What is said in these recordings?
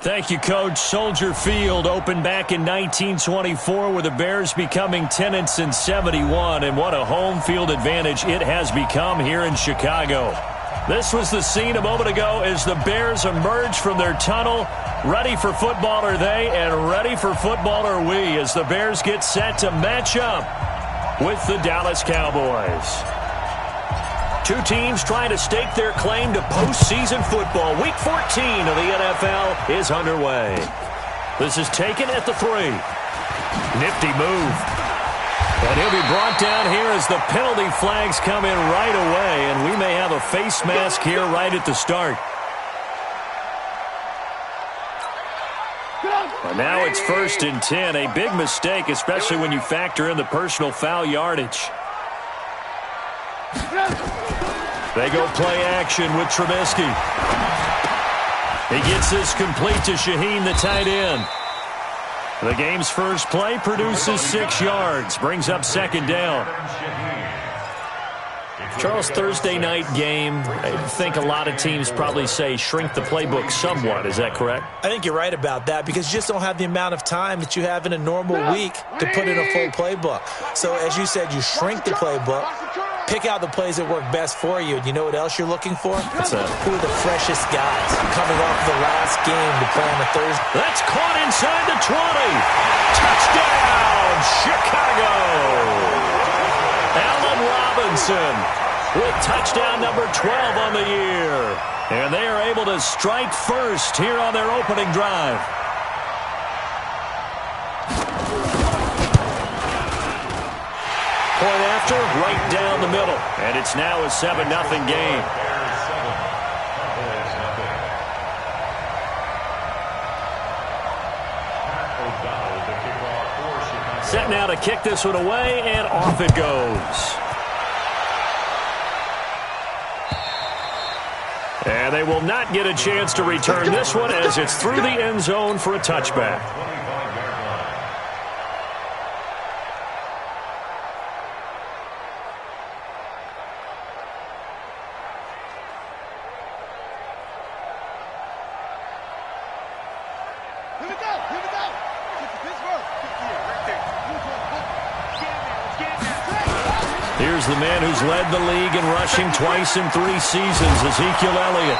Thank you, Coach. Soldier Field opened back in 1924 with the Bears becoming tenants in 71, and what a home field advantage it has become here in Chicago. This was the scene a moment ago as the Bears emerged from their tunnel. Ready for football are they, and ready for football are we as the Bears get set to match up with the Dallas Cowboys. Two teams trying to stake their claim to postseason football. Week 14 of the NFL is underway. This is taken at the 3. Nifty move. And he'll be brought down here as the penalty flags come in right away, and we may have a face mask here right at the start. And now it's 1st and 10. A big mistake, especially when you factor in the personal foul yardage. They go play action with Trubisky. He gets this complete to Shaheen, the tight end. The game's first play produces 6 yards, brings up 2nd down. Charles, Thursday night game, I think a lot of teams probably say shrink the playbook somewhat. Is that correct? I think you're right about that because you just don't have the amount of time that you have in a normal week to put in a full playbook. So as you said, you shrink the playbook, pick out the plays that work best for you. And you know what else you're looking for? Who are the freshest guys coming off the last game to play on a Thursday? That's caught inside the 20. Touchdown, Chicago. Allen Robinson with touchdown number 12 on the year. And they are able to strike first here on their opening drive. Point after, right down the middle. And it's now a 7-0 game. Set now to kick this one away, and off it goes. And they will not get a chance to return this one as it's through the end zone for a touchback. Here's the man who's led the league in rushing twice in 3 seasons, Ezekiel Elliott.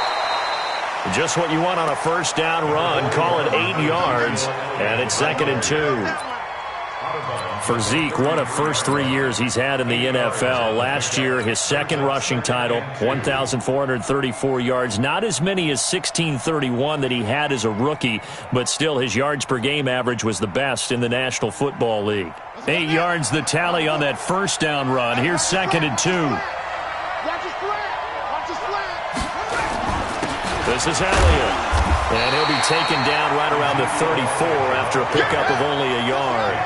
Just what you want on a first down run. Call it 8 yards, and it's 2nd and 2. For Zeke, what a first 3 years he's had in the NFL. Last year, his 2nd rushing title, 1,434 yards. Not as many as 1,631 that he had as a rookie, but still his yards per game average was the best in the National Football League. 8 yards the tally on that first down run. Here's 2nd and 2. This is Elliott. And he'll be taken down right around the 34 after a pickup of only a yard.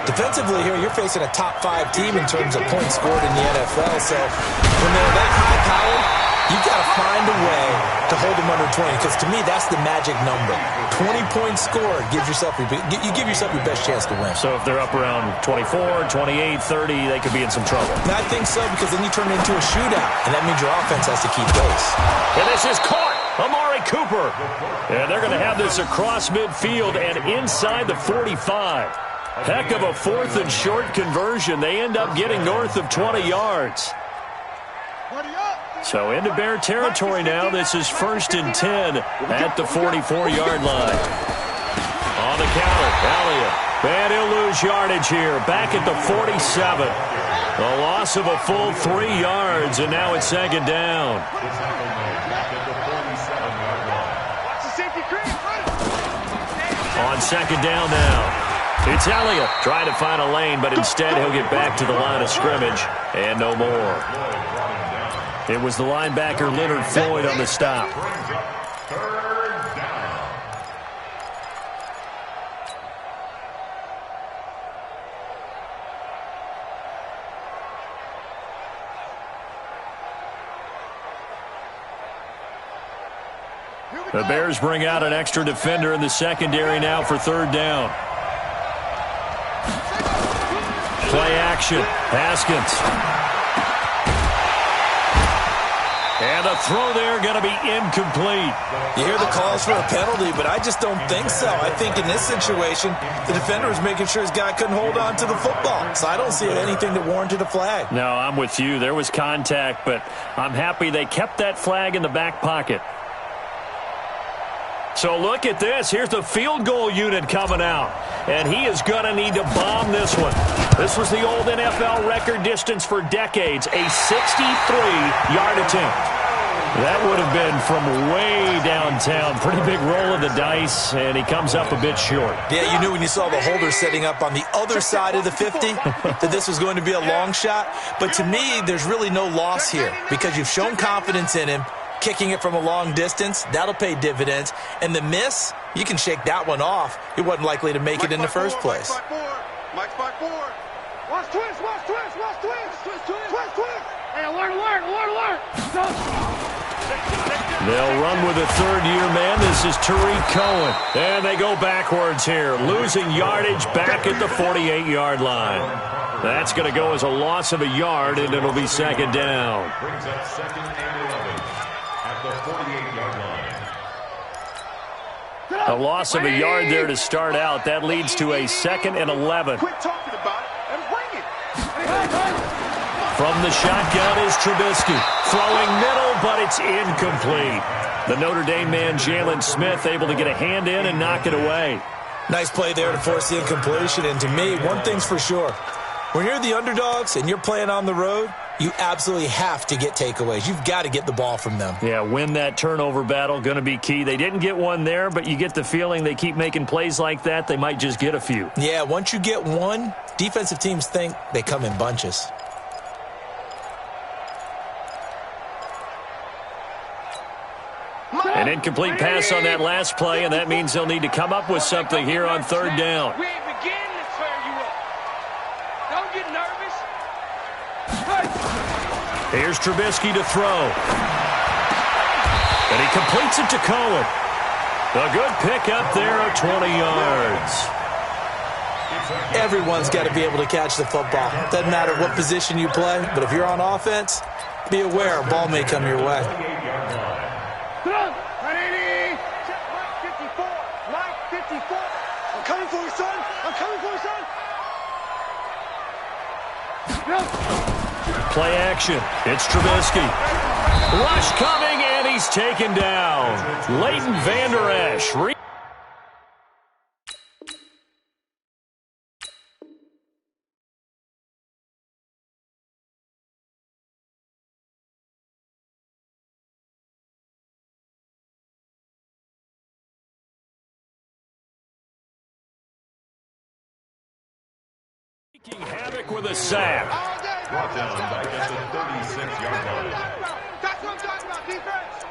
Defensively here, you're facing a top 5 team in terms of points scored in the NFL. So when they're that high-powered, you've got to find a way to hold them under 20, because to me, that's the magic number. 20 points scored gives yourself you give yourself your best chance to win. So if they're up around 24, 28, 30, they could be in some trouble. And I think so, because then you turn it into a shootout, and that means your offense has to keep pace. And this is caught. Amari Cooper. And they're going to have this across midfield and inside the 45. Heck of a 4th and short conversion. They end up getting north of 20 yards. So into Bear territory now. This is 1st and 10 at the 44-yard line. On the counter, Elliott. And he'll lose yardage here. Back at the 47. A loss of a full 3 yards, and now it's 2nd down. On 2nd down now. It's Elliott trying to find a lane, but instead he'll get back to the line of scrimmage and no more. It was the linebacker Leonard Floyd on the stop. The Bears bring out an extra defender in the secondary now for 3rd down. Play action. Haskins. And And the throw there going to be incomplete. You hear the calls for a penalty, but I just don't think so. I think in this situation, the defender was making sure his guy couldn't hold on to the football. So I don't see anything that warranted a flag. No, I'm with you. There was contact, but I'm happy they kept that flag in the back pocket. So look at this. Here's the field goal unit coming out. And he is going to need to bomb this one. This was the old NFL record distance for decades, a 63-yard attempt. That would have been from way downtown. Pretty big roll of the dice, and he comes up a bit short. Yeah, you knew when you saw the holder setting up on the other side of the 50 that this was going to be a long shot. But to me, there's really no loss here because you've shown confidence in him. Kicking it from a long distance, that'll pay dividends. And the miss, you can shake that one off. He wasn't likely to make it in the first place. Mike's by four. Watch twist, watch twist, watch twist. Twist. Hey, alert. They'll run with a third-year man. This is Tariq Cohen. And they go backwards here, losing yardage back at the 48-yard line. That's going to go as a loss of a yard, and it'll be second down. Brings up second and 11 at the 48-yard line. A loss of a yard there to start out. That leads to a second and 11. Quit talking about it and bring it. From the shotgun is Trubisky. Throwing middle, but it's incomplete. The Notre Dame man, Jalen Smith, able to get a hand in and knock it away. Nice play there to force the incompletion. And to me, one thing's for sure. When you're the underdogs and you're playing on the road, you absolutely have to get takeaways. You've got to get the ball from them. Yeah, win that turnover battle, going to be key. They didn't get one there, but you get the feeling they keep making plays like that, they might just get a few. Yeah, once you get one, defensive teams think they come in bunches. An incomplete pass on that last play, and that means they'll need to come up with something here on third down. We ain't beginning to tear you up. Don't get nervous. Here's Trubisky to throw. And he completes it to Cohen. A good pickup there of 20 yards. Everyone's got to be able to catch the football. Doesn't matter what position you play, but if you're on offense, be aware a ball may come your way. Mike 54. I'm coming for you, son. I'm coming for you, son. Play action. It's Trubisky. Rush coming, and he's taken down. Leighton Vander Esch. Wreaking havoc with a sack. Brought down back at the 36-yard line. That's what I'm talking about, defense.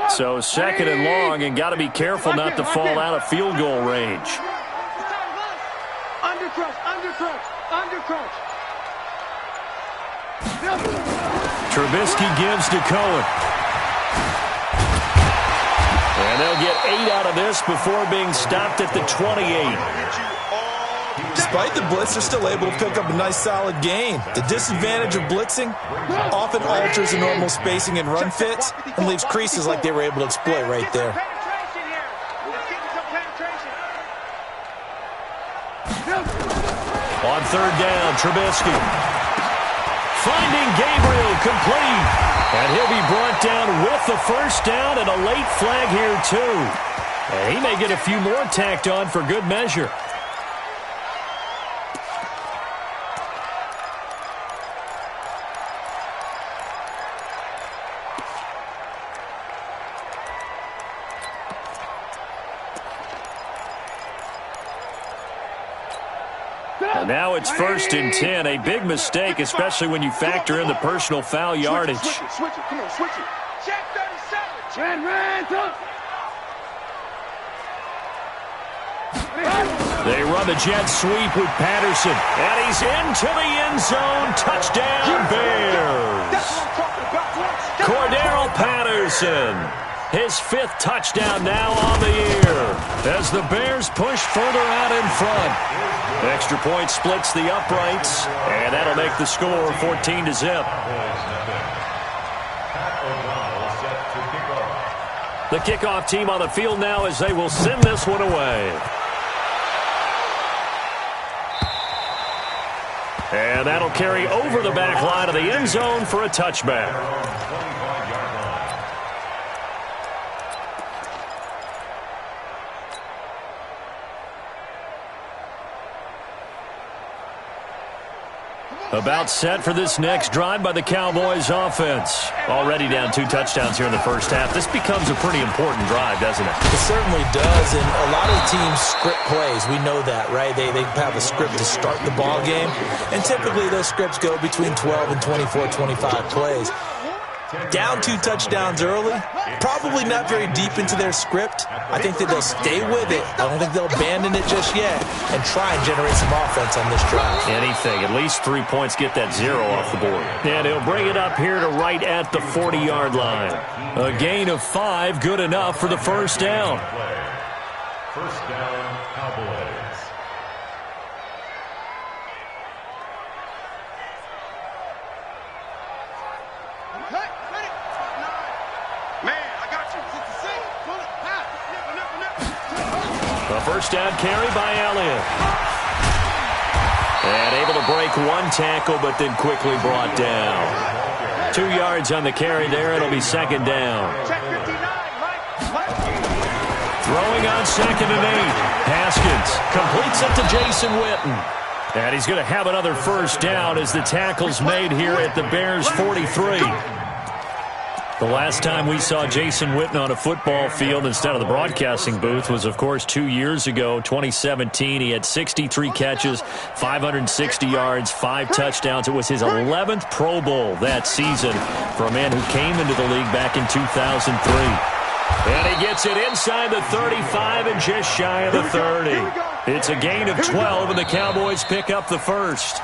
So second and long, and got to be careful not to fall out of field goal range. Undercrunch. Trubisky gives to Cohen. And they'll get 8 out of this before being stopped at the 28. Despite the blitz, they're still able to pick up a nice, solid gain. The disadvantage of blitzing often alters the normal spacing and run fits and leaves creases like they were able to exploit right there. On third down, Trubisky. Finding Gabriel complete. And he'll be brought down with the first down and a late flag here, too. And he may get a few more tacked on for good measure. Now it's first and 10. A big mistake, especially when you factor in the personal foul yardage. Switch it. Come on, switch it. Check 37. Ran. They run the jet sweep with Patterson, and he's into the end zone. Touchdown, Bears. Cordero Patterson, his 5th touchdown now on the year as the Bears push further out in front. Extra point splits the uprights, and that'll make the score 14-0. The kickoff team on the field now as they will send this one away. And that'll carry over the back line of the end zone for a touchback. About set for this next drive by the Cowboys offense. Already down 2 touchdowns here in the first half. This becomes a pretty important drive, doesn't it? It certainly does, and a lot of teams script plays. We know that, right? They have a script to start the ball game, and typically those scripts go between 12 and 24, 25 plays. Down 2 touchdowns early, probably not very deep into their script. I think that they'll stay with it. I don't think they'll abandon it just yet and try and generate some offense on this drive. Anything. At least 3 points, get that 0 off the board. And he'll bring it up here to right at the 40-yard line. A gain of 5, good enough for the first down. First down, Cowboys. A first down carry by Elliott. And able to break 1 tackle, but then quickly brought down. 2 yards on the carry there. It'll be 2nd down. Throwing on 2nd and 8. Haskins completes it to Jason Witten. And he's going to have another first down as the tackle's made here at the Bears' 43. The last time we saw Jason Witten on a football field instead of the broadcasting booth was, of course, 2 years ago, 2017. He had 63 catches, 560 yards, 5 touchdowns. It was his 11th Pro Bowl that season for a man who came into the league back in 2003. And he gets it inside the 35 and just shy of the 30. It's a gain of 12, and the Cowboys pick up the first.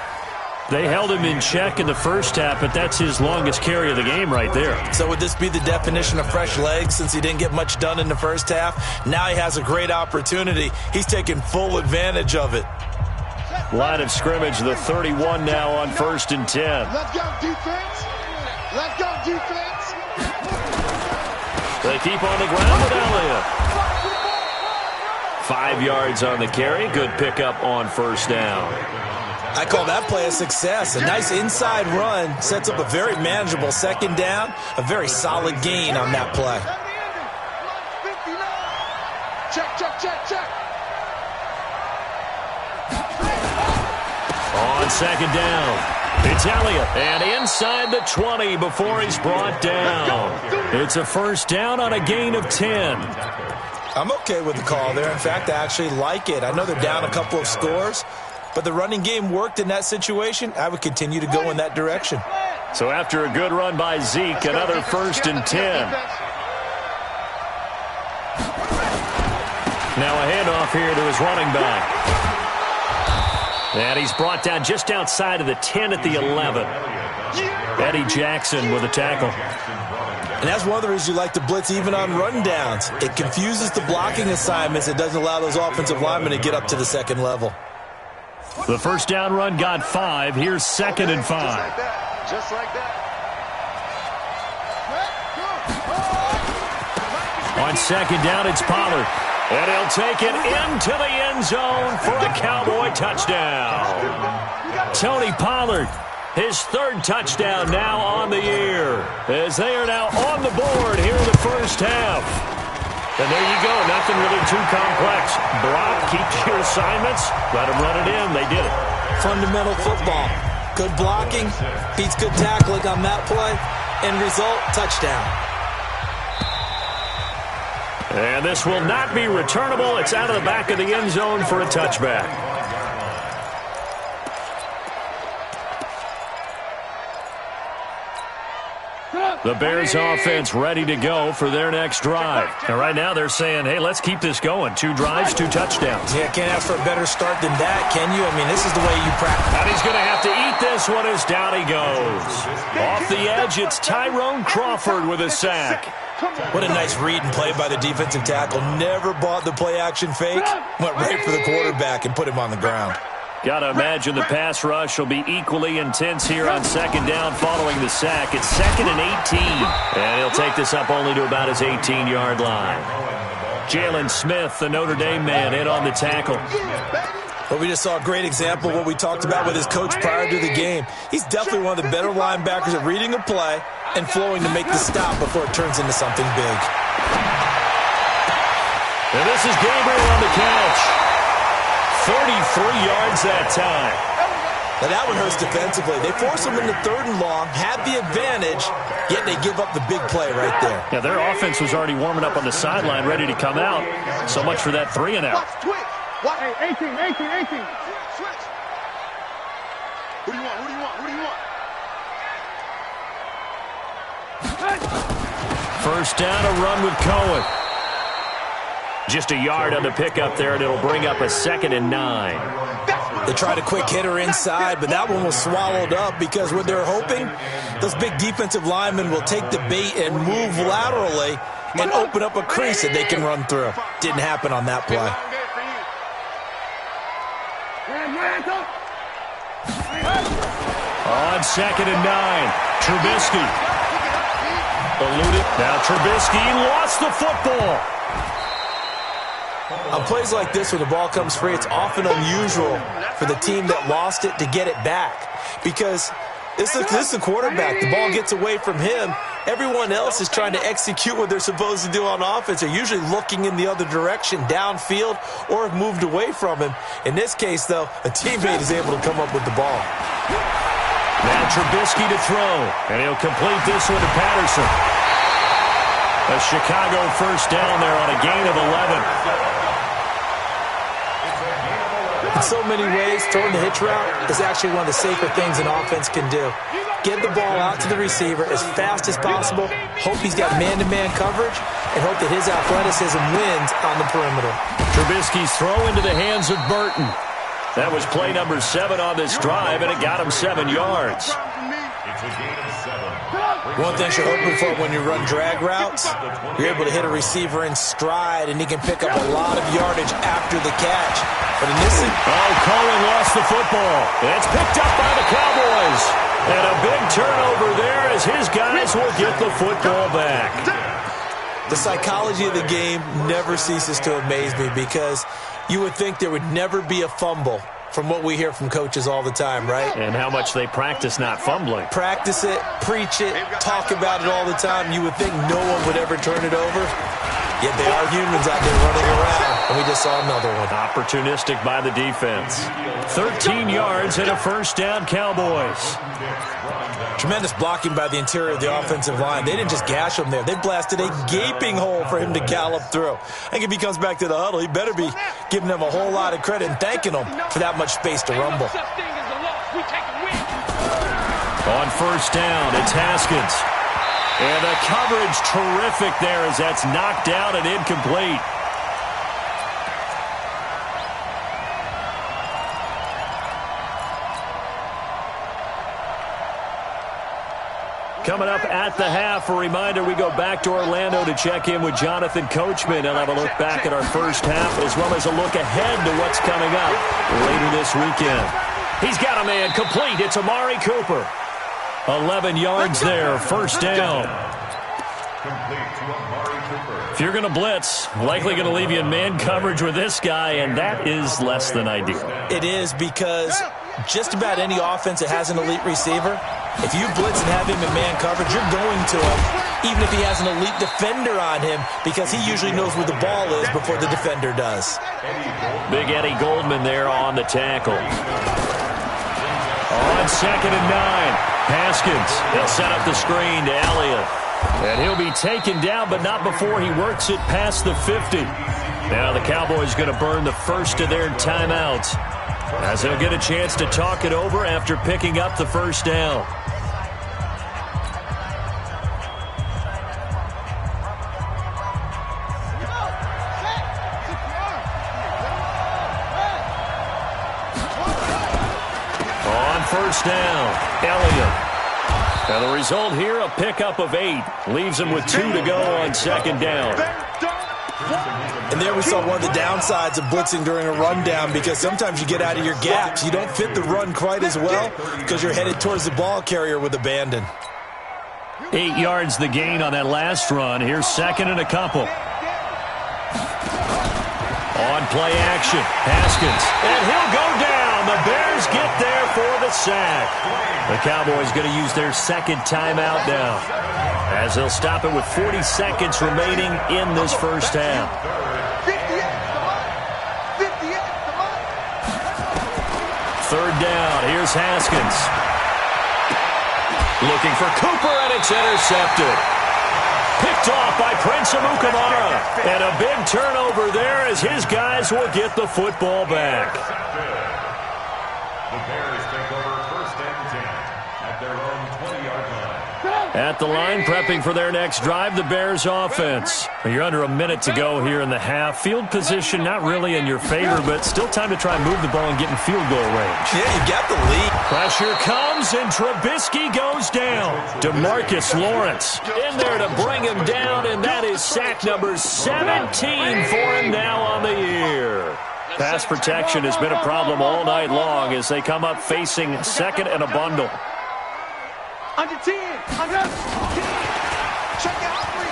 They held him in check in the first half, but that's his longest carry of the game right there. So would this be the definition of fresh legs since he didn't get much done in the first half? Now he has a great opportunity. He's taking full advantage of it. Line of scrimmage, the 31 now on 1st and 10. Let's go, defense. Let's go, defense. They keep on the ground with Elliott. 5 yards on the carry. Good pickup on first down. I call that play a success. A nice inside run sets up a very manageable 2nd down. A very solid gain on that play. Check, check, check, check. On 2nd down, it's Elliott. And inside the 20 before he's brought down. It's a first down on a gain of 10. I'm okay with the call there. In fact, I actually like it. I know they're down a couple of scores, but the running game worked in that situation. I would continue to go in that direction. So after a good run by Zeke, another 1st and 10. Now a handoff here to his running back. And he's brought down just outside of the 10 at the 11. Eddie Jackson with a tackle. And that's one of the reasons you like to blitz even on rundowns. It confuses the blocking assignments. It doesn't allow those offensive linemen to get up to the second level. The first down run got 5. Here's 2nd and 5. Just like that. On 2nd down, it's Pollard. And he'll take it into the end zone for a Cowboy touchdown. Tony Pollard, his 3rd touchdown now on the year, as they are now on the board here in the first half. And there you go, nothing really too complex. Brock keeps your assignments, let him run it in. They did it. Fundamental football. Good blocking, beats good tackling on that play. End result, touchdown. And this will not be returnable. It's out of the back of the end zone for a touchback. The Bears offense ready to go for their next drive. And right now they're saying, hey, let's keep this going. 2 drives, 2 touchdowns. Yeah, can't ask for a better start than that, can you? I mean, this is the way you practice. And he's going to have to eat this one as down he goes. Off the edge, it's Tyrone Crawford with a sack. What a nice read and play by the defensive tackle. Never bought the play-action fake. Went right for the quarterback and put him on the ground. Got to imagine the pass rush will be equally intense here on second down following the sack. It's 2nd and 18. And he'll take this up only to about his 18-yard line. Jalen Smith, the Notre Dame man, in on the tackle. Well, we just saw a great example of what we talked about with his coach prior to the game. He's definitely one of the better linebackers at reading a play and flowing to make the stop before it turns into something big. And this is Gabriel on the catch. 33 yards that time. Now that one hurts defensively. They force him into 3rd and long, have the advantage, yet they give up the big play right there. Yeah, their offense was already warming up on the sideline, ready to come out. So much for that 3 and out. What? Hey, 18. Switch. Who do you want? First down, a run with Cohen. Just a yard on the pickup there, and it'll bring up a 2nd and 9. They tried a quick hitter inside, but that one was swallowed up because what they're hoping, those big defensive linemen will take the bait and move laterally and open up a crease that they can run through. Didn't happen on that play. On 2nd and 9, Trubisky. Eluded. Now Trubisky lost the football. On plays like this, when the ball comes free, it's often unusual for the team that lost it to get it back. Because this is a quarterback. The ball gets away from him. Everyone else is trying to execute what they're supposed to do on offense. They're usually looking in the other direction, downfield, or have moved away from him. In this case, though, a teammate is able to come up with the ball. Now Trubisky to throw, and he'll complete this one to Patterson. A Chicago first down there on a gain of 11. In so many ways, throwing the hitch route is actually one of the safer things an offense can do. Get the ball out to the receiver as fast as possible, hope he's got man-to-man coverage, and hope that his athleticism wins on the perimeter. Trubisky's throw into the hands of Burton. That was play number 7 on this drive, and it got him 7 yards. One thing you're hoping for when you run drag routes, you're able to hit a receiver in stride, and he can pick up a lot of yardage after the catch. But in this... Cohen lost the football. It's picked up by the Cowboys. And a big turnover there as his guys will get the football back. The psychology of the game never ceases to amaze me because you would think there would never be a fumble from what we hear from coaches all the time, right? And how much they practice not fumbling. Practice it, preach it, talk about it all the time. You would think no one would ever turn it over. Yet they are humans out there running around, and we just saw another one. Opportunistic by the defense. 13 yards and a first down, Cowboys. Tremendous blocking by the interior of the offensive line. They didn't just gash him there. They blasted a gaping hole for him to gallop through. I think if he comes back to the huddle, he better be giving them a whole lot of credit and thanking them for that much space to rumble. On first down, it's Haskins. And the coverage terrific there as that's knocked down and incomplete. Coming up at the half, a reminder, we go back to Orlando to check in with Jonathan Coachman and have a look back at our first half as well as a look ahead to what's coming up later this weekend. He's got a man complete. It's Amari Cooper. 11 yards there, first down. If you're going to blitz, likely going to leave you in man coverage with this guy, and that is less than ideal. It is because just about any offense that has an elite receiver, if you blitz and have him in man coverage, you're going to him, even if he has an elite defender on him, because he usually knows where the ball is before the defender does. Big Eddie Goldman there on the tackle. On second and 9. Haskins, they'll set up the screen to Elliott. And he'll be taken down, but not before he works it past the 50. Now the Cowboys going to burn the first of their timeouts as they'll get a chance to talk it over after picking up the first down. first down. Elliott. And the result here, a pickup of 8. Leaves him with 2 to go on second down. And there we saw one of the downsides of blitzing during a rundown, because sometimes you get out of your gaps. You don't fit the run quite as well because you're headed towards the ball carrier with abandon. 8 yards the gain on that last run. Here's second and a couple. On play action, Haskins. And he'll go down. The Bears get there for the sack. The Cowboys going to use their second timeout now, as they'll stop it with 40 seconds remaining in this first half. Third down. Here's Haskins. Looking for Cooper, and it's intercepted. Picked off by Prince Amukamara. And a big turnover there as his guys will get the football back. The Bears take over first and 10 at their own 20-yard line. At the line, prepping for their next drive, the Bears offense. You're under a minute to go here in the half. Field position not really in your favor, but still time to try and move the ball and get in field goal range. Yeah, you got the lead. Pressure comes, and Trubisky goes down. DeMarcus Lawrence in there to bring him down, and that is sack number 17 for him now on the year. Pass protection has been a problem all night long as they come up facing second and a bundle. Under 10. Under 10. Check out 3.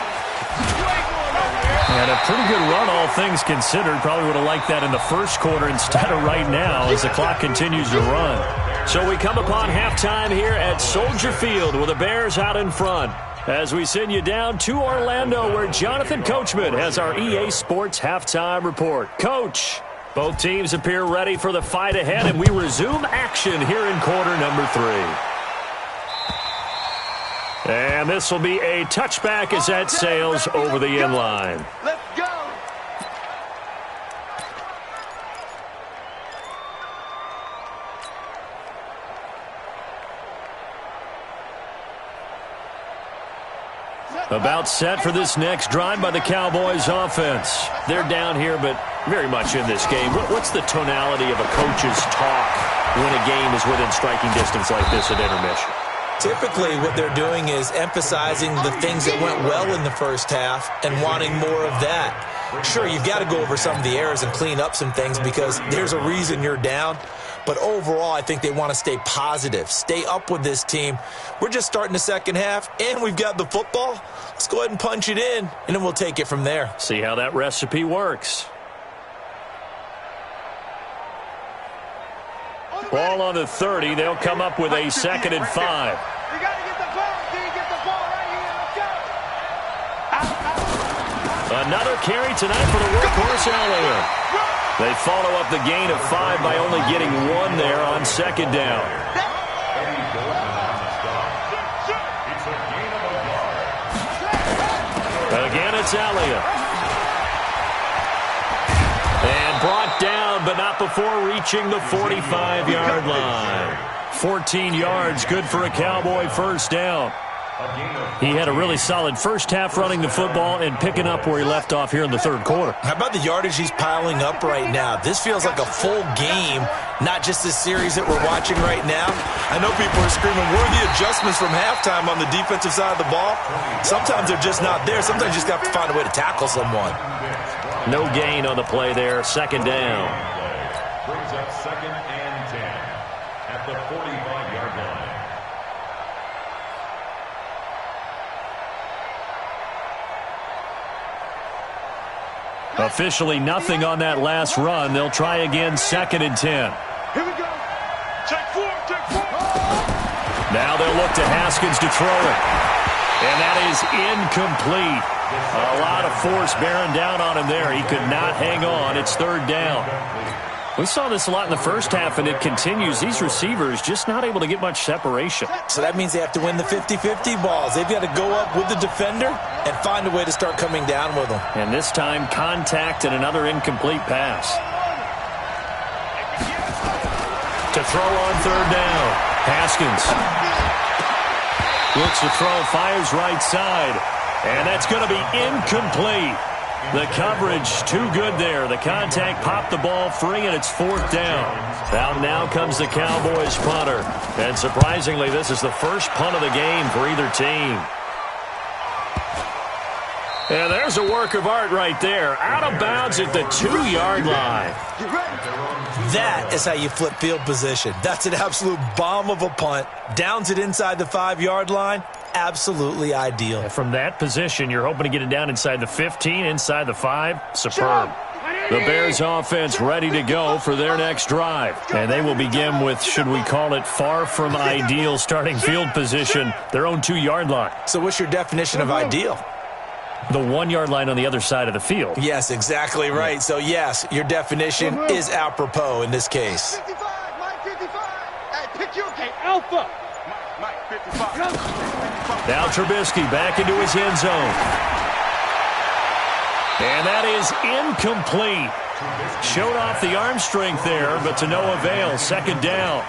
And a pretty good run, all things considered. Probably would have liked that in the first quarter instead of right now as the clock continues to run. So we come upon halftime here at Soldier Field with the Bears out in front, as we send you down to Orlando, where Jonathan Coachman has our EA Sports halftime report. Coach, both teams appear ready for the fight ahead, and we resume action here in quarter number 3. And this will be a touchback as that sails over the end line. Let's go. About set for this next drive by the Cowboys offense. They're down here, but very much in this game. What's the tonality of a coach's talk when a game is within striking distance like this at intermission? Typically, what they're doing is emphasizing the things that went well in the first half and wanting more of that. Sure, you've got to go over some of the errors and clean up some things because there's a reason you're down. But overall, I think they want to stay positive, stay up with this team. We're just starting the second half, and we've got the football. Let's go ahead and punch it in, and then we'll take it from there. See how that recipe works. Ball on the 30. They'll come up with a second and 5. You got to get the ball, D. Get the ball right here. Let's go. Another carry tonight for the workhorse Elliott. They follow up the gain of 5 by only getting 1 there on second down. Again, it's Elliott. And brought down, but not before reaching the 45-yard line. 14 yards, good for a Cowboy first down. He had a really solid first half running the football and picking up where he left off here in the third quarter. How about the yardage he's piling up right now? This feels like a full game, not just this series that we're watching right now. I know people are screaming, where are the adjustments from halftime on the defensive side of the ball? Sometimes they're just not there. Sometimes you just have to find a way to tackle someone. No gain on the play there, second down. Brings up second and 10 at the 45-yard line. Officially nothing on that last run. They'll try again, second and 10. Here we go. Take 4, take 4. Now they'll look to Haskins to throw it. And that is incomplete. A lot of force bearing down on him there. He could not hang on. It's third down. We saw this a lot in the first half, and it continues. These receivers just not able to get much separation. So that means they have to win the 50-50 balls. They've got to go up with the defender and find a way to start coming down with them. And this time, contact and another incomplete pass. To throw on third down. Haskins looks to throw, fires right side. And that's going to be incomplete. The coverage too good there. The contact popped the ball free, and it's 4th down. Out now comes the Cowboys punter. And surprisingly, this is the first punt of the game for either team. And there's a work of art right there. Out of bounds at the 2-yard line. That is how you flip field position. That's an absolute bomb of a punt. Downs it inside the 5-yard line. Absolutely ideal. From that position, you're hoping to get it down inside the 15, inside the 5. Superb. The Bears offense ready to go for their next drive. And they will begin with, should we call it, far from ideal starting field position, their own 2-yard line. So what's your definition of ideal? The 1-yard line on the other side of the field. Yes, exactly right. So, yes, your definition is apropos in this case. 55, Mike 55. Hey, pick your game, Alpha. Mike 55. Now Trubisky back into his end zone. And that is incomplete. Showed off the arm strength there, but to no avail. 2nd down.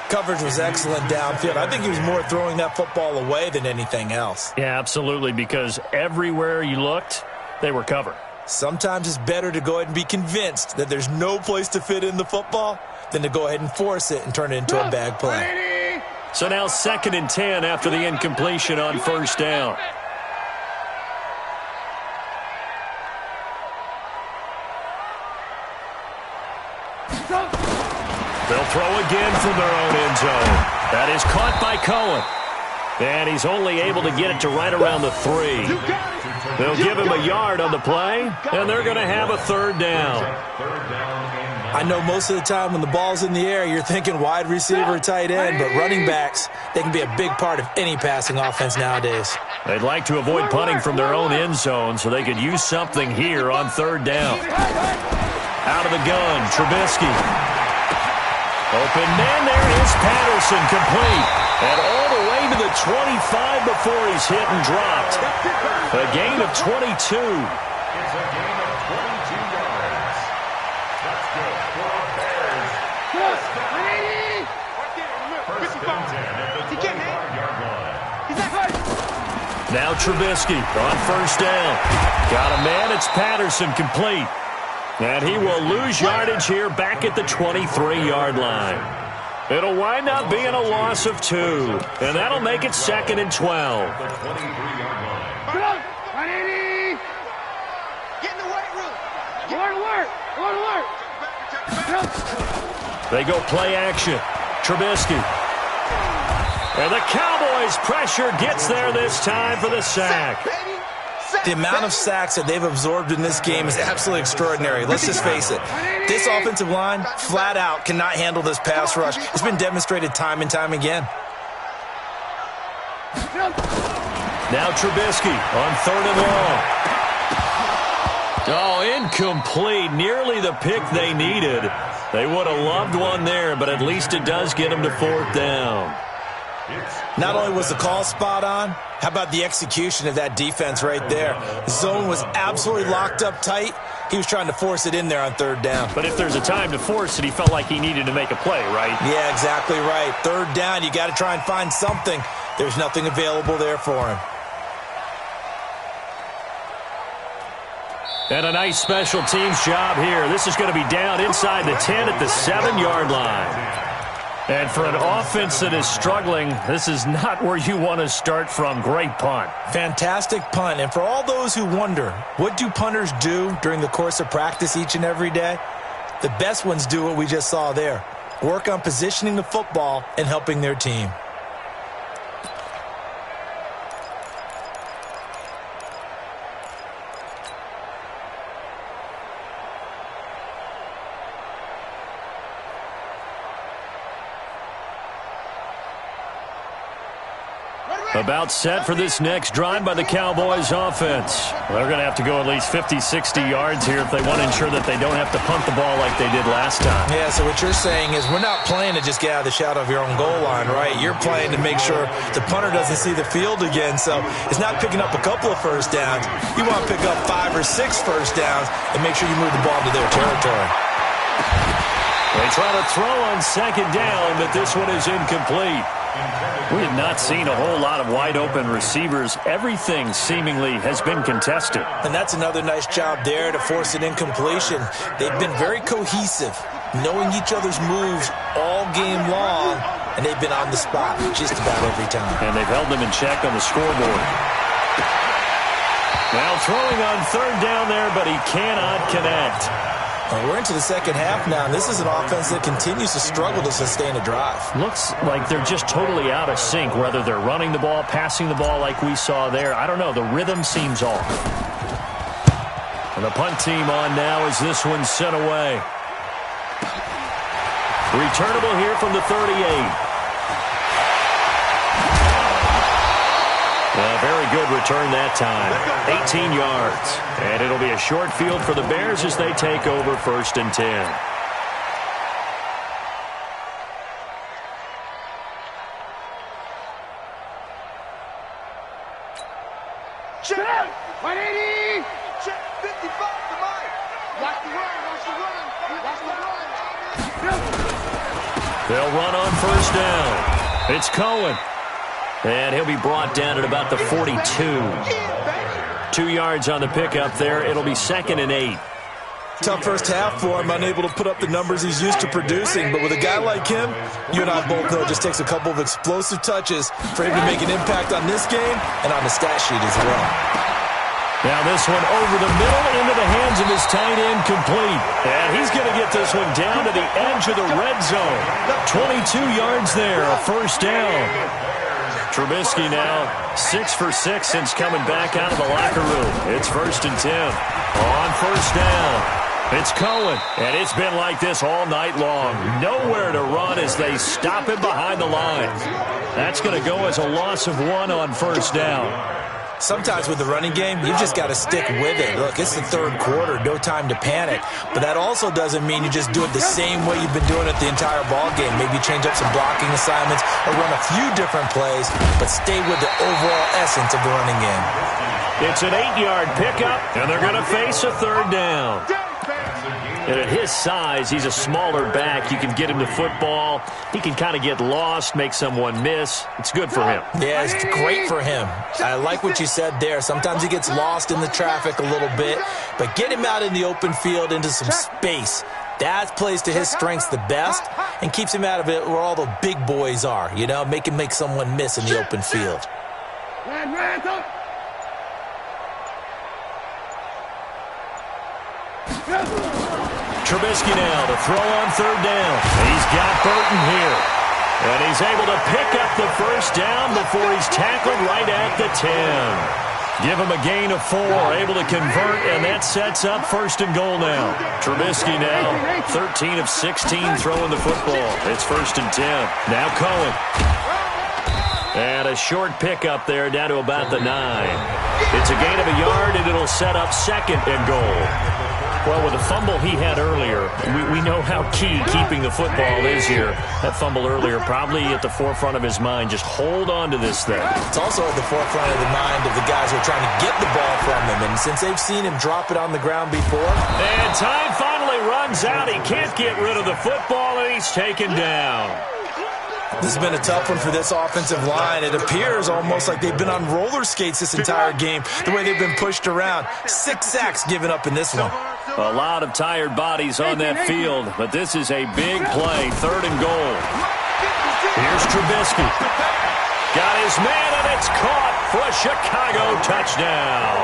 Coverage was excellent downfield. I think he was more throwing that football away than anything else. Yeah, absolutely, because everywhere you looked, they were covered. Sometimes it's better to go ahead and be convinced that there's no place to fit in the football than to go ahead and force it and turn it into a bad play. So now 2nd and 10 after the incompletion on 1st down. They'll throw again from their own end zone. That is caught by Cohen. And he's only able to get it to right around the 3. They'll give him a yard on the play, and they're going to have a 3rd down. I know most of the time when the ball's in the air, you're thinking wide receiver, tight end, but running backs, they can be a big part of any passing offense nowadays. They'd like to avoid punting from their own end zone so they could use something here on 3rd down. Out of the gun, Trubisky. Open man, there is Patterson, complete. And all the way to the 25 before he's hit and dropped. A gain of 22. It's a gain of 22 yards. That's good for the Bears. First and 10 at the 25-yard line. Now Trubisky on 1st down. Got a man, it's Patterson, complete. And he will lose yardage here back at the 23-yard line. It'll wind up being a loss of 2. And that'll make it 2nd and 12. The 23-yard line. Get in the weight room. Alert. They go play action. Trubisky. And the Cowboys pressure gets there this time for the sack. The amount of sacks that they've absorbed in this game is absolutely extraordinary. Let's just face it. This offensive line, flat out, cannot handle this pass rush. It's been demonstrated time and time again. Now Trubisky on 3rd and long. Oh, incomplete. Nearly the pick they needed. They would have loved one there, but at least it does get them to 4th down. Not only was the call spot on, how about the execution of that defense right there? The zone was absolutely locked up tight. He was trying to force it in there on 3rd down. But if there's a time to force it, he felt like he needed to make a play, right? Yeah, exactly right. 3rd down, you got to try and find something. There's nothing available there for him. And a nice special teams job here. This is going to be down inside the 10 at the 7-yard line. And for an offense that is struggling, this is not where you want to start from. Great punt. Fantastic punt. And for all those who wonder, what do punters do during the course of practice each and every day? The best ones do what we just saw there. Work on positioning the football and helping their team. About set for this next drive by the Cowboys offense. They're going to have to go at least 50, 60 yards here if they want to ensure that they don't have to punt the ball like they did last time. Yeah, so what you're saying is we're not playing to just get out of the shadow of your own goal line, right? You're playing to make sure the punter doesn't see the field again. So it's not picking up a couple of first downs. You want to pick up 5 or 6 first downs and make sure you move the ball to their territory. They try to throw on 2nd down, but this one is incomplete. We have not seen a whole lot of wide-open receivers. Everything seemingly has been contested. And that's another nice job there to force an incompletion. They've been very cohesive, knowing each other's moves all game long, and they've been on the spot just about every time. And they've held them in check on the scoreboard. Now throwing on third down there, but he cannot connect. We're into the second half now, and this is an offense that continues to struggle to sustain a drive. Looks like they're just totally out of sync, whether they're running the ball, passing the ball like we saw there. I don't know. The rhythm seems off. And the punt team on now as this one's sent away. Returnable here from the 38. A very good return that time. 18 yards. And it'll be a short field for the Bears as they take over 1st and 10. Check! 180! Check! 55 to Mike! Watch the run! Watch the run! Watch the run! They'll run on 1st down. It's Cohen. And he'll be brought down at about the 42. 2 yards on the pickup there. It'll be 2nd and 8. Tough first half for him, unable to put up the numbers he's used to producing. But with a guy like him, you and I both know it just takes a couple of explosive touches for him to make an impact on this game and on the stat sheet as well. Now this one over the middle into the hands of his tight end, complete. And he's going to get this one down to the edge of the red zone. 22 yards there, a 1st down. Trubisky now 6 for 6 since coming back out of the locker room. It's 1st and 10. On 1st down, it's Cohen. And it's been like this all night long. Nowhere to run as they stop him behind the line. That's going to go as a loss of 1 on 1st down. Sometimes with the running game, you've just got to stick with it. Look, it's the 3rd quarter, no time to panic. But that also doesn't mean you just do it the same way you've been doing it the entire ball game. Maybe change up some blocking assignments or run a few different plays, but stay with the overall essence of the running game. It's an 8-yard pickup, and they're going to face a 3rd down. And at his size, he's a smaller back. You can get him the football. He can kind of get lost, make someone miss. It's good for him. Yeah, it's great for him. I like what you said there. Sometimes he gets lost in the traffic a little bit, but get him out in the open field into some space. That plays to his strengths the best and keeps him out of it where all the big boys are, you know, make him make someone miss in the open field. Trubisky now to throw on 3rd down. He's got Burton here. And he's able to pick up the 1st down before he's tackled right at the 10. Give him a gain of 4, able to convert, and that sets up 1st and goal now. Trubisky now 13 of 16 throwing the football. It's 1st and 10. Now Cohen. And a short pickup there down to about the 9. It's a gain of a yard, and it'll set up 2nd and goal. Well, with the fumble he had earlier, we know how key keeping the football is here. That fumble earlier probably at the forefront of his mind. Just hold on to this thing. It's also at the forefront of the mind of the guys who are trying to get the ball from him. And since they've seen him drop it on the ground before. And time finally runs out. He can't get rid of the football, and he's taken down. This has been a tough one for this offensive line. It appears almost like they've been on roller skates this entire game, the way they've been pushed around. 6 sacks given up in this one. A lot of tired bodies on that field, but this is a big play, 3rd and goal. Here's Trubisky. Got his man, and it's caught for a Chicago touchdown.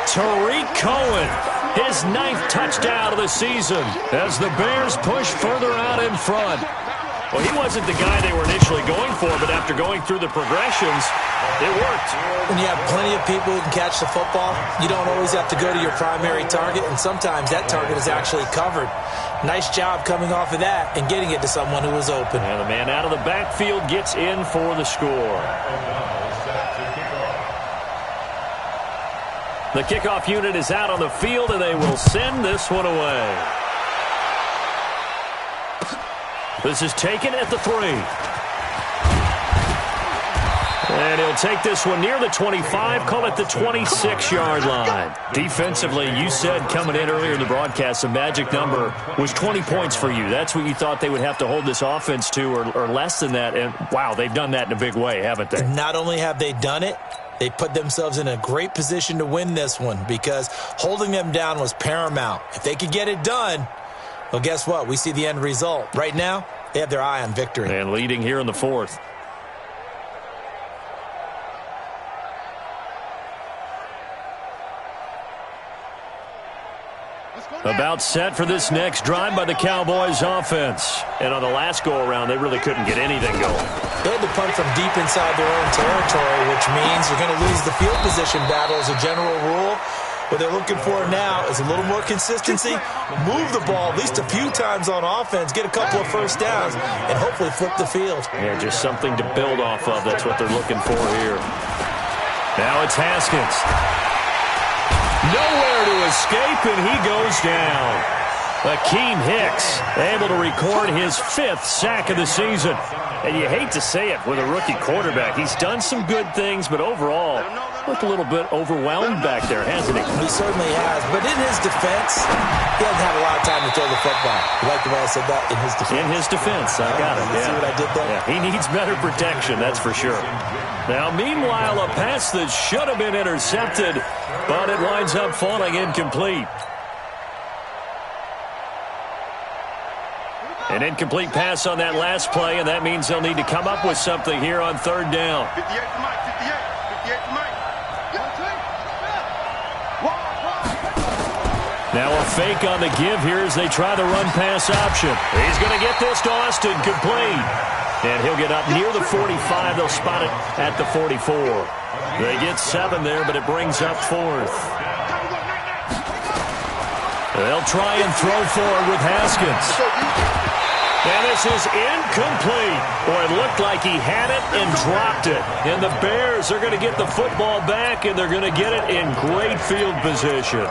Tariq Cohen, his 9th touchdown of the season as the Bears push further out in front. Well, he wasn't the guy they were initially going for, but after going through the progressions, it worked. When you have plenty of people who can catch the football, you don't always have to go to your primary target, and sometimes that target is actually covered. Nice job coming off of that and getting it to someone who was open. And the man out of the backfield gets in for the score. The kickoff unit is out on the field, and they will send this one away. This is taken at the 3. And he'll take this one near the 25, call it the 26-yard line. Defensively, you said coming in earlier in the broadcast, the magic number was 20 points for you. That's what you thought they would have to hold this offense to, or less than that. And, wow, they've done that in a big way, haven't they? Not only have they done it, they put themselves in a great position to win this one because holding them down was paramount. If they could get it done, well, guess what? We see the end result. Right now, they have their eye on victory. And leading here in the fourth. About set for this next drive by the Cowboys offense. And on the last go-around, they really couldn't get anything going. They had to punt from deep inside their own territory, which means you're going to lose the field position battle as a general rule. What they're looking for now is a little more consistency, move the ball at least a few times on offense, get a couple of first downs, and hopefully flip the field. Yeah, just something to build off of. That's what they're looking for here. Now it's Haskins. Nowhere to escape, and he goes down. Akeem Hicks able to record his 5th sack of the season. And you hate to say it with a rookie quarterback. He's done some good things, but overall, looked a little bit overwhelmed back there, hasn't he? He certainly has. But in his defense, he doesn't have a lot of time to throw the football. You like the way I said that? In his defense. In his defense, I got it. You see what I did there? Yeah, he needs better protection, that's for sure. Now, meanwhile, a pass that should have been intercepted, but it winds up falling incomplete. An incomplete pass on that last play, and that means they'll need to come up with something here on third down. 58 to Mike, 58 to Mike. Now a fake on the give here as they try the run-pass option. He's going to get this to Austin, complete. And he'll get up near the 45. They'll spot it at the 44. They get 7 there, but it brings up 4th. They'll try and throw forward with Haskins. And this is incomplete. Boy, it looked like he had it and dropped it. And the Bears are going to get the football back, and they're going to get it in great field position.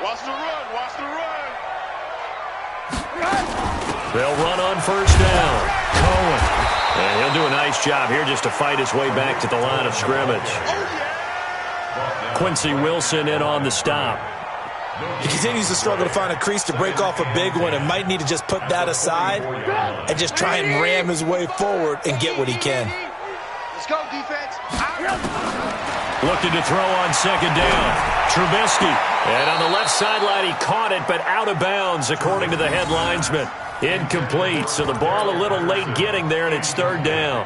Watch the run, watch the run. They'll run on first down. Cohen. And he'll do a nice job here just to fight his way back to the line of scrimmage. Quincy Wilson in on the stop. He continues to struggle to find a crease to break off a big one and might need to just put that aside and just try and ram his way forward and get what he can. Let's go, defense. Looking to throw on second down. Trubisky. And on the left sideline, he caught it, but out of bounds, according to the head linesman. Incomplete, so the ball a little late getting there, and it's third down.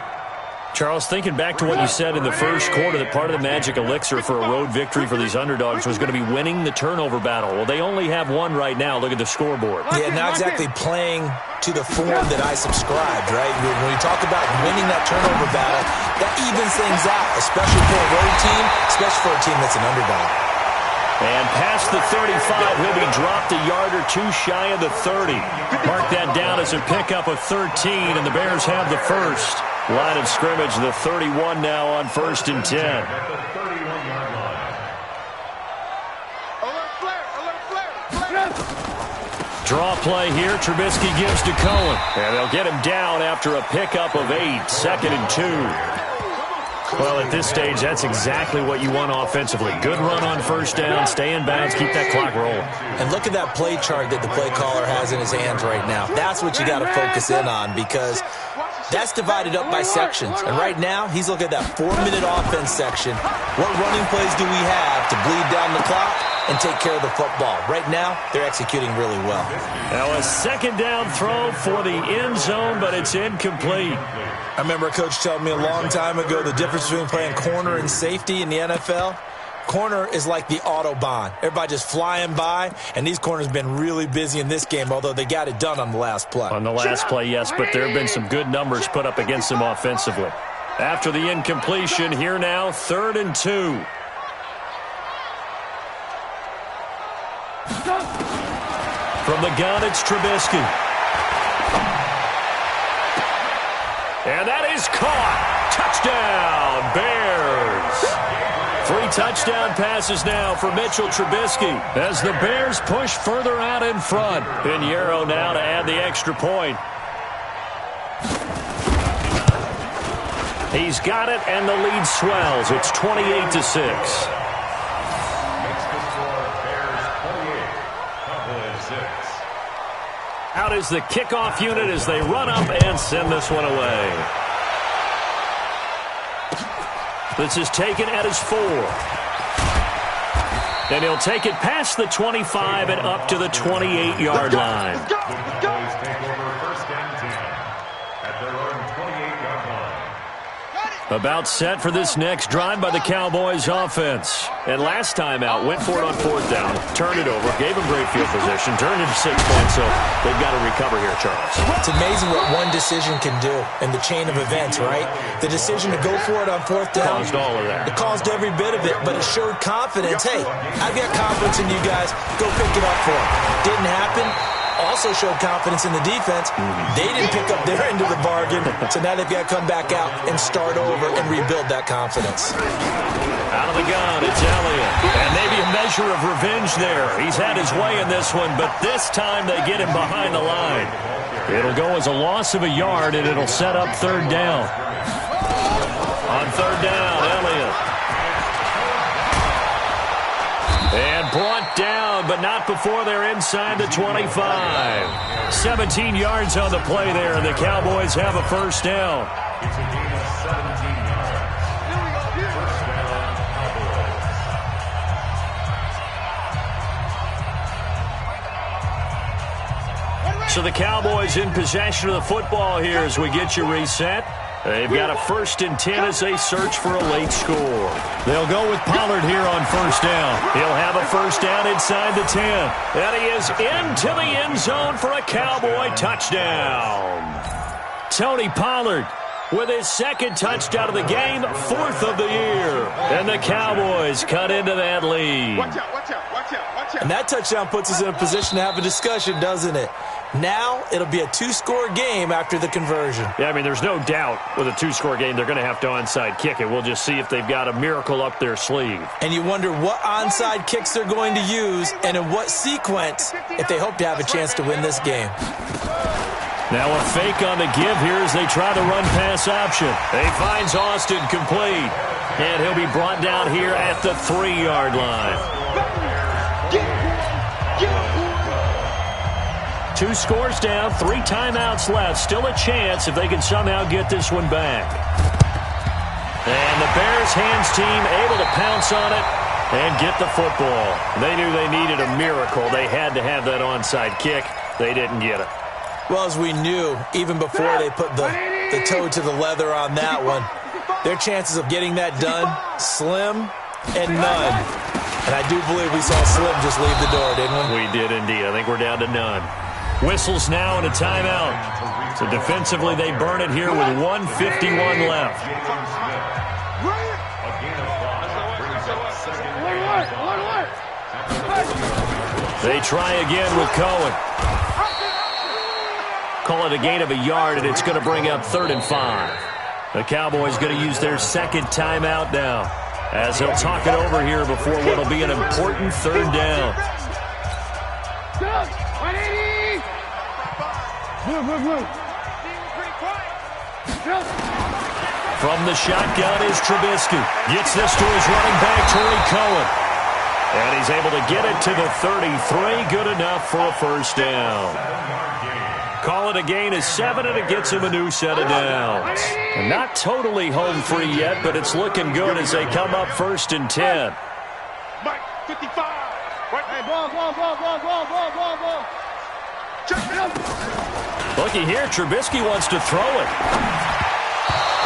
Charles, thinking back to what you said in the first quarter, that part of the magic elixir for a road victory for these underdogs was going to be winning the turnover battle. Well, they only have one right now. Look at the scoreboard. Yeah, not exactly playing to the form that I subscribed, right? When you talk about winning that turnover battle, that evens things out, especially for a road team, especially for a team that's an underdog. And past the 35, he'll be dropped a yard or two shy of the 30. Mark that down as a pickup of 13, and the Bears have the first. Line of scrimmage, the 31 now on 1st and 10. Alert flare, alert flare. Draw play here. Trubisky gives to Cohen. And they'll get him down after a pickup of 8, 2nd and 2. Well, at this stage, that's exactly what you want offensively. Good run on first down, stay in bounds, keep that clock rolling. And look at that play chart that the play caller has in his hands right now. That's what you got to focus in on because that's divided up by sections. And right now, he's looking at that 4-minute offense section. What running plays do we have to bleed down the clock and take care of the football? Right now, they're executing really well. Now a second down throw for the end zone, but it's incomplete. I remember a coach telling me a long time ago the difference between playing corner and safety in the NFL. Corner is like the Autobahn. Everybody just flying by, and these corners have been really busy in this game, although they got it done on the last play. On the last play, yes, but there have been some good numbers put up against them offensively. After the incompletion, here now, 3rd and 2. From the gun, it's Trubisky. And that is caught. Touchdown, Bears. 3 touchdown passes now for Mitchell Trubisky as the Bears push further out in front. Pinheiro now to add the extra point. He's got it, and the lead swells. It's 28-6. Makes the score Bears 28, Cowboys 6. Out is the kickoff unit as they run up and send this one away. This is taken at his 4. And he'll take it past the 25 and up to the 28-yard line. The Cowboys take over first and 10 at their own 28-yard line. About set for this next drive by the Cowboys offense. And last time out, went for it on 4th down, turned it over, gave them great field position, turned it to 6 points, so they've got to recover here, Charles. It's amazing what one decision can do in the chain of events, right? The decision to go for it on 4th down. Caused all of that. It caused every bit of it, but it showed confidence. Hey, I've got confidence in you guys. Go pick it up for them. Didn't happen. Also showed confidence in the defense. They didn't pick up their end of the bargain, so now they've got to come back out and start over and rebuild that confidence. Out of the gun, it's Elliott. And maybe a measure of revenge there. He's had his way in this one, but this time they get him behind the line. It'll go as a loss of a yard, and it'll set up 3rd down. On 3rd down, Elliott. And brought down, but not before they're inside the 25. 17 yards on the play there, and the Cowboys have a 1st down. It's a gain of 17 yards. First down, Cowboys. So the Cowboys in possession of the football here as we get you reset. They've got a 1st and 10 as they search for a late score. They'll go with Pollard here on 1st down. He'll have a 1st down inside the 10. And he is into the end zone for a Cowboy touchdown. Tony Pollard with his 2nd touchdown of the game, 4th of the year. And the Cowboys cut into that lead. Watch out, watch out, watch out, watch out. And that touchdown puts us in a position to have a discussion, doesn't it? Now it'll be a 2-score game after the conversion. Yeah, I mean, there's no doubt with a 2-score game they're going to have to onside kick it. We'll just see if they've got a miracle up their sleeve. And you wonder what onside kicks they're going to use and in what sequence if they hope to have a chance to win this game. Now a fake on the give here as they try the run-pass option. He finds Austin complete. And he'll be brought down here at the 3-yard line. 2 scores down, 3 timeouts left. Still a chance if they can somehow get this one back. And the Bears hands team able to pounce on it and get the football. They knew they needed a miracle. They had to have that onside kick. They didn't get it. Well, as we knew, even before they put the toe to the leather on that one, their chances of getting that done, slim and none. And I do believe we saw Slim just leave the door, didn't we? We did indeed. I think we're down to none. Whistles now and a timeout. So defensively, they burn it here with 1:51 left. They try again with Cohen. Call it a gain of a yard, and it's going to bring up 3rd and 5. The Cowboys going to use their 2nd timeout now, as they'll talk it over here before what will be an important 3rd down. From the shotgun is Trubisky. Gets this to his running back, Torrey Cohen. And he's able to get it to the 33. Good enough for a 1st down. Call it a gain of 7, and it gets him a new set of downs. And not totally home free yet, but it's looking good as they come up 1st and 10. Mike, 55. Hey, ball. Looky here, Trubisky wants to throw it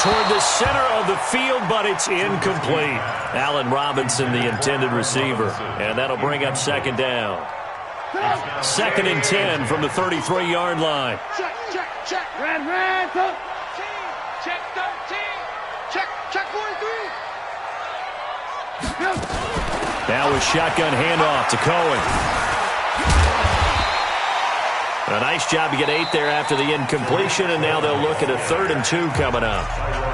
toward the center of the field, but it's incomplete. Allen Robinson, the intended receiver, and that'll bring up 2nd down. 2nd and 10 from the 33-yard line. Check. Red, check 13. Check 43. Now a shotgun handoff to Cohen. A nice job to get 8 there after the incompletion, and now they'll look at a 3rd and 2 coming up.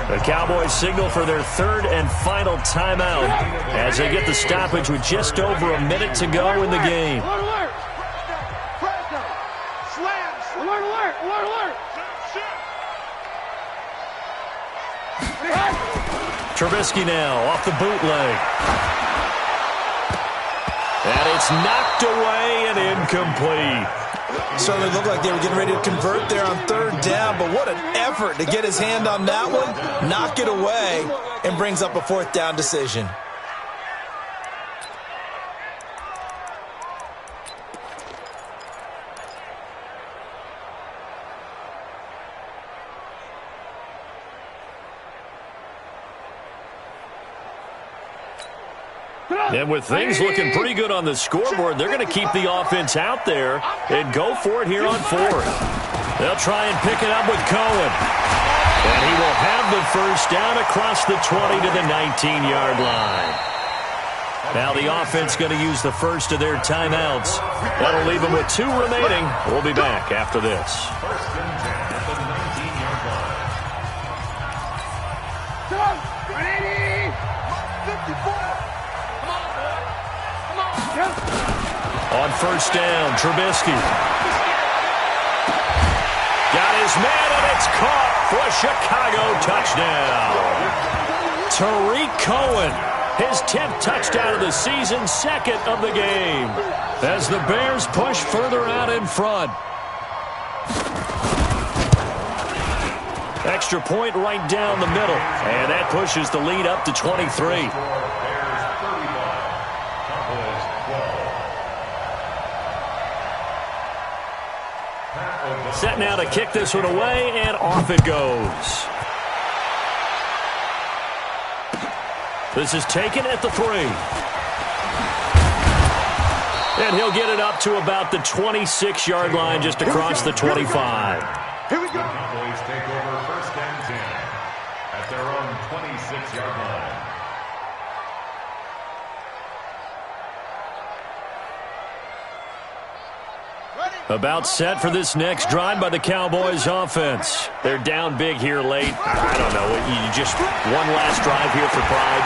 The Cowboys signal for their 3rd and final timeout as they get the stoppage with just over a minute to go in the game. Alert, alert! Slams! Alert, alert! Alert, alert! Trubisky now off the bootleg. And it's knocked away and incomplete. Certainly looked like they were getting ready to convert there on 3rd down, but what an effort to get his hand on that one, knock it away, and brings up a 4th down decision. And with things looking pretty good on the scoreboard, they're going to keep the offense out there and go for it here on 4th. They'll try and pick it up with Cohen. And he will have the 1st down across the 20 to the 19-yard line. Now the offense going to use the 1st of their timeouts. That'll leave them with 2 remaining. We'll be back after this. 1st and 10 at the 19-yard line. 54! On 1st down, Trubisky. Got his man, and it's caught for a Chicago touchdown. Tariq Cohen, his 10th touchdown of the season, 2nd of the game. As the Bears push further out in front. Extra point right down the middle. And that pushes the lead up to 23. Set now to kick this one away, and off it goes. This is taken at the 3. And he'll get it up to about the 26-yard line, just across the 25. Here we go. Cowboys take over 1st and 10 at their own 26-yard line. About set for this next drive by the Cowboys offense. They're down big here late. I don't know. You just one last drive here for pride.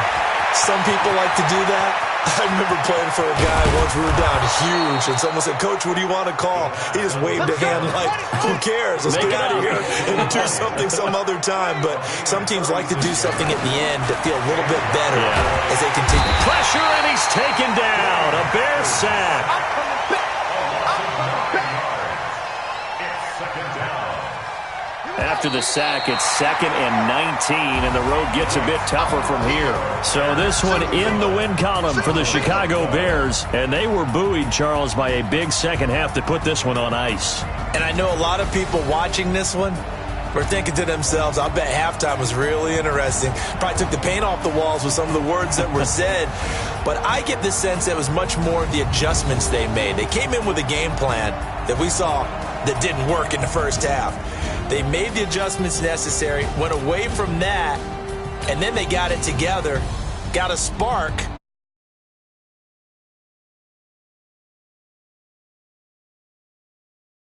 Some people like to do that. I remember playing for a guy once. We were down huge, and someone said, "Coach, what do you want to call?" He just waved a hand like, "Who cares? Let's get out of here and do something some other time." But some teams like to do something at the end to feel a little bit better as they continue. Pressure, and he's taken down. A Bears sack. After the sack, it's 2nd and 19, and the road gets a bit tougher from here. So this one in the win column for the Chicago Bears, and they were buoyed, Charles, by a big second half that put this one on ice. And I know a lot of people watching this one were thinking to themselves, I bet halftime was really interesting. Probably took the paint off the walls with some of the words that were said. But I get the sense that it was much more of the adjustments they made. They came in with a game plan that we saw that didn't work in the 1st half. They made the adjustments necessary, went away from that, and then they got it together, got a spark,